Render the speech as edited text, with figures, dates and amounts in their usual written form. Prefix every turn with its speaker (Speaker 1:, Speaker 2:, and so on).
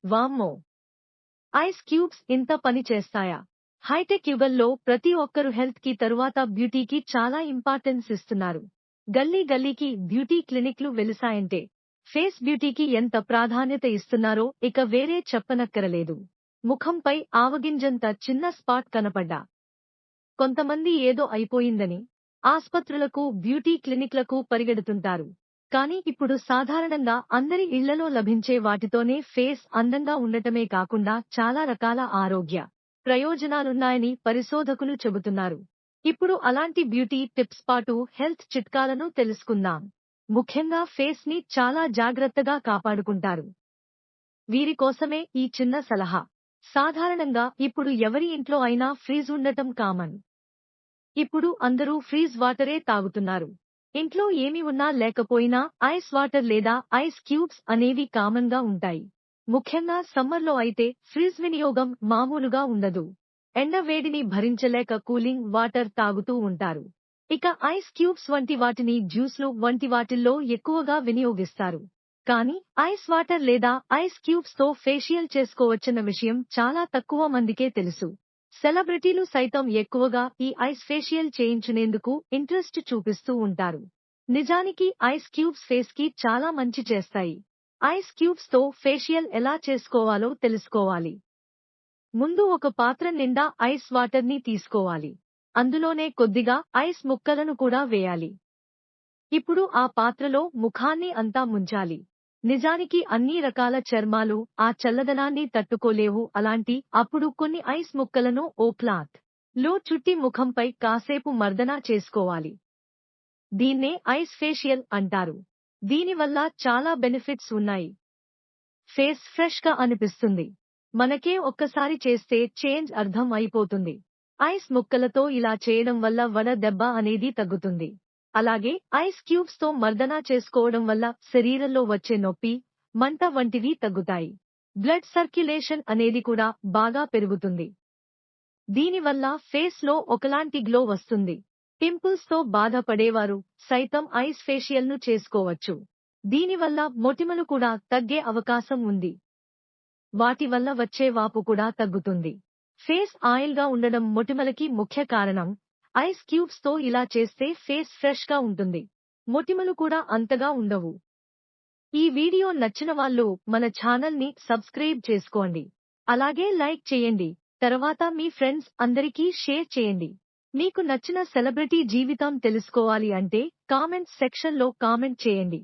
Speaker 1: వామ్మో! Ice cubes ఇంత పని చేస్తాయా? హైటెక్ యుగంలో ప్రతి ఒక్కరు హెల్త్ కి తరువాత బ్యూటీకి చాలా ఇంపార్టెన్స్ ఇస్తున్నారు. గల్లీ గల్లీకి బ్యూటీ క్లినిక్లు వెలిసాయంటే ఫేస్ బ్యూటీకి ఎంత ప్రాధాన్యత ఇస్తున్నారో ఇక వేరే చెప్పనక్కరలేదు. ముఖంపై ఆవగింజంత చిన్న స్పాట్ కనపడ్డా కొంతమంది ఏదో అయిపోయిందని ఆస్పత్రులకు బ్యూటీ క్లినిక్లకు పరిగెడుతుంటారు. కానీ ఇప్పుడు సాధారణంగా అందరి ఇళ్లలో లభించే వాటితోనే ఫేస్ అందంగా ఉండటమే కాకుండా చాలా రకాల ఆరోగ్య ప్రయోజనాలున్నాయని పరిశోధకులు చెబుతున్నారు. ఇప్పుడు అలాంటి బ్యూటీ టిప్స్ పాటు హెల్త్ చిట్కాలను తెలుసుకుందాం. ముఖ్యంగా ఫేస్ ని చాలా జాగ్రత్తగా కాపాడుకుంటారు. వీరి కోసమే ఈ చిన్న సలహా. సాధారణంగా ఇప్పుడు ఎవరి ఇంట్లో అయినా ఫ్రీజ్ ఉండటం కామన్. ఇప్పుడు అందరూ ఫ్రీజ్ వాటరే తాగుతున్నారు. ఇంట్లో ఏమి ఉన్నా లేకపోయినా ఐస్ వాటర్ లేదా ఐస్ క్యూబ్స్ అనేవి కామన్ గా ఉంటాయి. ముఖ్యంగా సమ్మర్లో అయితే ఫ్రీజ్ వినియోగం మామూలుగా ఉండదు. ఎండ వేడిని భరించలేక కూలింగ్ వాటర్ తాగుతూ ఉంటారు. ఇక ఐస్ క్యూబ్స్ వంటి వాటిని జ్యూస్లు వంటి వాటిల్లో ఎక్కువగా వినియోగిస్తారు. కానీ ఐస్ వాటర్ లేదా ఐస్ క్యూబ్స్ తో ఫేషియల్ చేసుకోవచ్చన్న విషయం చాలా తక్కువ మందికే తెలుసు. సెలబ్రిటీలు సైతం ఎక్కువగా ఈ ఐస్ ఫేషియల్ చేయించునేందుకు ఇంట్రెస్ట్ చూపిస్తూ ఉంటారు. నిజానికి ఐస్ క్యూబ్స్ ఫేస్ కి చాలా మంచి చేస్తాయి. ఐస్ క్యూబ్స్ తో ఫేషియల్ ఎలా చేసుకోవాలో తెలుసుకోవాలి. ముందు ఒక పాత్ర నిండా ఐస్ వాటర్ ని తీసుకోవాలి. అందులోనే కొద్దిగా ఐస్ ముక్కలను కూడా వేయాలి. ఇప్పుడు ఆ పాత్రలో ముఖాన్ని అంతా ముంచాలి. నిజానికి అన్ని రకాల చర్మాలు ఆ చల్లదనాన్ని తట్టుకోలేవు. అప్పుడు కొన్ని ఐస్ ముక్కలను ఓ క్లాత్ లో చుట్టి ముఖంపై కాసేపు మర్దనా చేసుకోవాలి. దీన్నే ఐస్ ఫేషియల్ అంటారు. దీనివల్ల చాలా బెనిఫిట్స్ ఉన్నాయి. ఫేస్ ఫ్రెష్ గా అనిపిస్తుంది. మనకే ఒక్కసారి చేస్తే చేంజ్ అర్థం అయిపోతుంది. ఐస్ ముక్కలతో ఇలా చేయడం వల్ల వడ దెబ్బ అనేది తగ్గుతుంది. అలాగే ఐస్ క్యూబ్స్ తో మర్దనా చేసుకోవడం వల్ల శరీరంలో వచ్చే నొప్పి, మంట వంటివి తగ్గుతాయి. బ్లడ్ సర్క్యులేషన్ అనేది కూడా బాగా పెరుగుతుంది. దీనివల్ల ఫేస్ లో ఒకలాంటి గ్లో వస్తుంది. పింపుల్స్ తో బాధపడేవారు సైతం ఐస్ ఫేషియల్ ను చేసుకోవచ్చు. దీనివల్ల మొటిమలు కూడా తగ్గే అవకాశం ఉంది. వాటి వల్ల వచ్చే వాపు కూడా తగ్గుతుంది. ఫేస్ ఆయిల్ గా ఉండడం మొటిమలకి ముఖ్య కారణం. ఐస్ క్యూబ్స్ తో ఇలా చేస్తే ఫేస్ ఫ్రెష్ గా ఉంటుంది. మొటిమలు కూడా అంతగా ఉండవు. ఈ వీడియో నచ్చిన వాళ్ళు మన ఛానల్ ని సబ్స్క్రైబ్ చేసుకోండి. అలాగే లైక్ చేయండి. తర్వాత మీ ఫ్రెండ్స్ అందరికీ షేర్ చేయండి. మీకు నచ్చిన సెలబ్రిటీ జీవితం తెలుసుకోవాలి అంటే కామెంట్స్ సెక్షన్ లో కామెంట్ చేయండి.